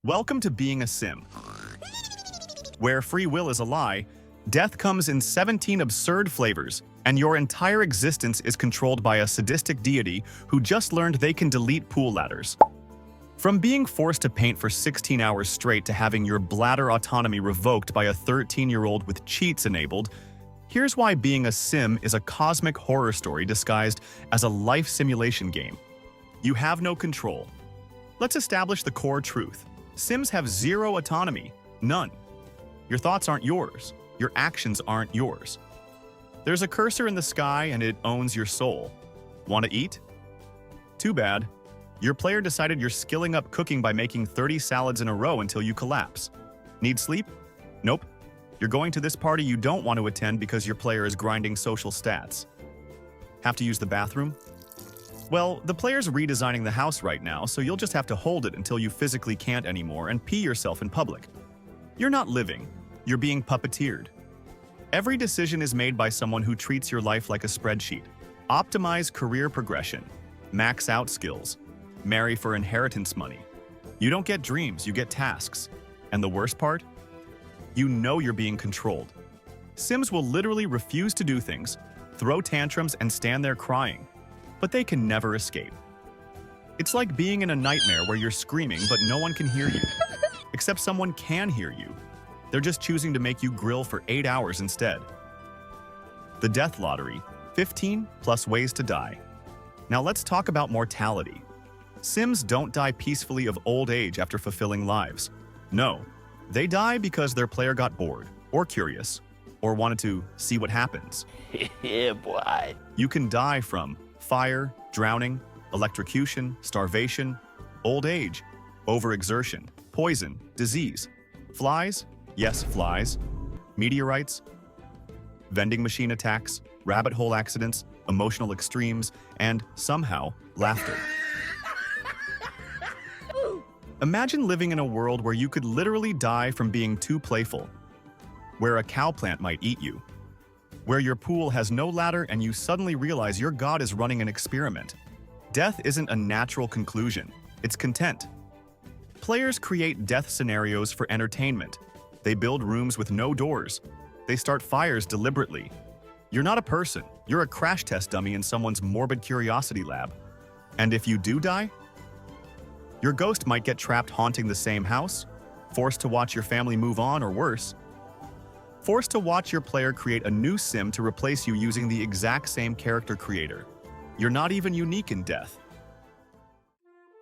Welcome to Being a Sim. Where free will is a lie, death comes in 17 absurd flavors, and your entire existence is controlled by a sadistic deity who just learned they can delete pool ladders. From being forced to paint for 16 hours straight to having your bladder autonomy revoked by a 13-year-old with cheats enabled, here's why being a sim is a cosmic horror story disguised as a life simulation game. You have no control. Let's establish the core truth. Sims have zero autonomy. None. Your thoughts aren't yours. Your actions aren't yours. There's a cursor in the sky and it owns your soul. Want to eat? Too bad. Your player decided you're skilling up cooking by making 30 salads in a row until you collapse. Need sleep? Nope. You're going to this party you don't want to attend because your player is grinding social stats. Have to use the bathroom? Well, the player's redesigning the house right now, so you'll just have to hold it until you physically can't anymore and pee yourself in public. You're not living. You're being puppeteered. Every decision is made by someone who treats your life like a spreadsheet. Optimize career progression. Max out skills. Marry for inheritance money. You don't get dreams, you get tasks. And the worst part? You know you're being controlled. Sims will literally refuse to do things, throw tantrums, and stand there crying. But they can never escape. It's like being in a nightmare where you're screaming but no one can hear you. Except someone can hear you. They're just choosing to make you grill for 8 hours instead. The Death Lottery, 15 plus ways to die. Now let's talk about mortality. Sims don't die peacefully of old age after fulfilling lives. No, they die because their player got bored, or curious, or wanted to see what happens. Yeah, boy. You can die from fire, drowning, electrocution, starvation, old age, overexertion, poison, disease, flies, yes, flies, meteorites, vending machine attacks, rabbit hole accidents, emotional extremes, and, somehow, laughter. Imagine living in a world where you could literally die from being too playful, where a cow plant might eat you, where your pool has no ladder and you suddenly realize your god is running an experiment. Death isn't a natural conclusion, it's content. Players create death scenarios for entertainment. They build rooms with no doors. They start fires deliberately. You're not a person, you're a crash test dummy in someone's morbid curiosity lab. And if you do die, your ghost might get trapped haunting the same house, forced to watch your family move on, or worse, forced to watch your player create a new sim to replace you using the exact same character creator. You're not even unique in death.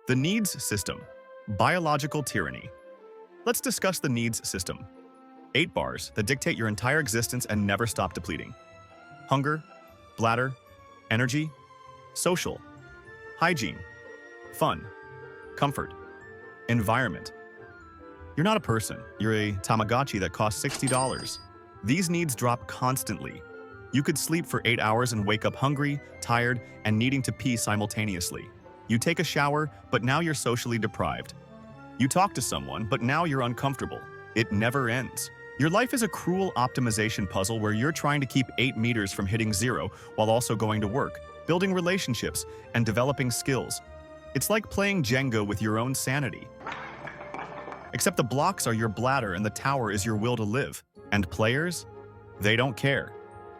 The needs system. Biological tyranny. Let's discuss the needs system. 8 bars that dictate your entire existence and never stop depleting. Hunger, bladder, energy, social, hygiene, fun, comfort, environment. You're not a person, you're a Tamagotchi that costs $60. These needs drop constantly. You could sleep for 8 hours and wake up hungry, tired, and needing to pee simultaneously. You take a shower, but now you're socially deprived. You talk to someone, but now you're uncomfortable. It never ends. Your life is a cruel optimization puzzle where you're trying to keep 8 meters from hitting 0 while also going to work, building relationships, and developing skills. It's like playing Jenga with your own sanity. Except the blocks are your bladder and the tower is your will to live. And players? They don't care.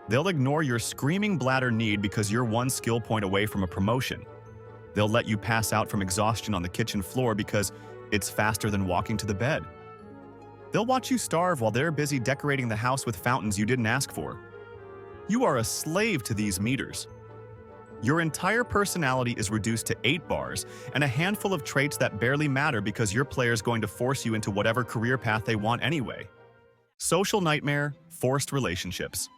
They'll ignore your screaming bladder need because you're 1 skill point away from a promotion. They'll let you pass out from exhaustion on the kitchen floor because it's faster than walking to the bed. They'll watch you starve while they're busy decorating the house with fountains you didn't ask for. You are a slave to these meters. Your entire personality is reduced to 8 bars and a handful of traits that barely matter because your player's going to force you into whatever career path they want anyway. Social nightmare, forced relationships.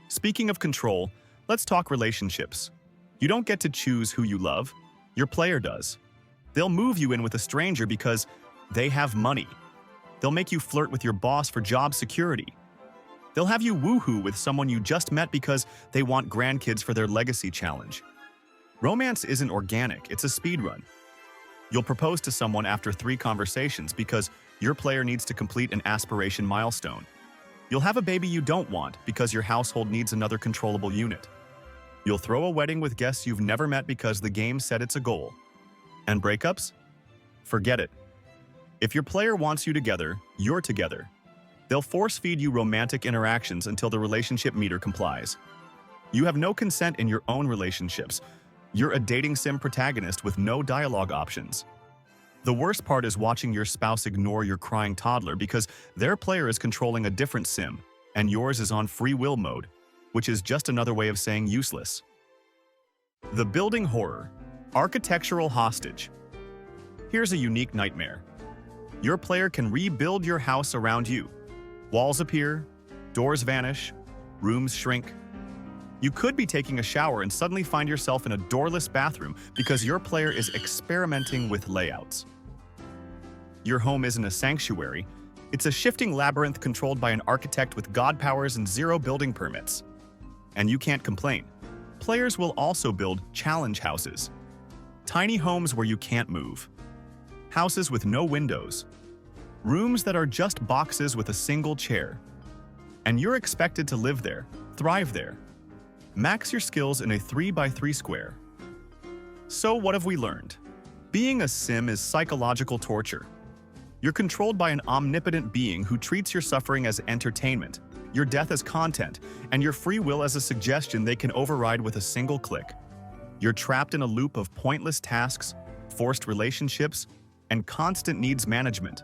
Speaking of control, let's talk relationships. You don't get to choose who you love. Your player does. They'll move you in with a stranger because they have money. They'll make you flirt with your boss for job security. They'll have you woohoo with someone you just met because they want grandkids for their legacy challenge. Romance isn't organic, it's a speedrun. You'll propose to someone after 3 conversations because your player needs to complete an aspiration milestone. You'll have a baby you don't want because your household needs another controllable unit. You'll throw a wedding with guests you've never met because the game said it's a goal. And breakups? Forget it. If your player wants you together, you're together. They'll force-feed you romantic interactions until the relationship meter complies. You have no consent in your own relationships. You're a dating sim protagonist with no dialogue options. The worst part is watching your spouse ignore your crying toddler because their player is controlling a different sim, and yours is on free will mode, which is just another way of saying useless. The building horror. Architectural hostage. Here's a unique nightmare. Your player can rebuild your house around you. Walls appear, doors vanish, rooms shrink. You could be taking a shower and suddenly find yourself in a doorless bathroom because your player is experimenting with layouts. Your home isn't a sanctuary. It's a shifting labyrinth controlled by an architect with god powers and zero building permits. And you can't complain. Players will also build challenge houses. Tiny homes where you can't move. Houses with no windows. Rooms that are just boxes with a single chair. And you're expected to live there, thrive there. Max your skills in a 3x3 square. So what have we learned? Being a sim is psychological torture. You're controlled by an omnipotent being who treats your suffering as entertainment, your death as content, and your free will as a suggestion they can override with a single click. You're trapped in a loop of pointless tasks, forced relationships, and constant needs management,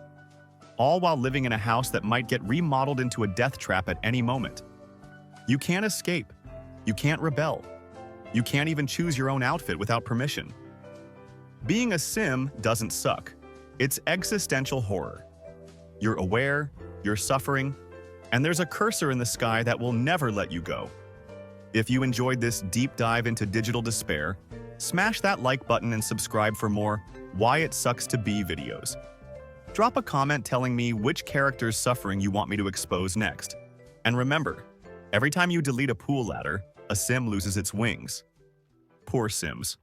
all while living in a house that might get remodeled into a death trap at any moment. You can't escape. You can't rebel. You can't even choose your own outfit without permission. Being a sim doesn't suck. It's existential horror. You're aware, you're suffering, and there's a cursor in the sky that will never let you go. If you enjoyed this deep dive into digital despair, smash that like button and subscribe for more Why It Sucks to Be videos. Drop a comment telling me which character's suffering you want me to expose next. And remember, every time you delete a pool ladder, a sim loses its wings. Poor Sims.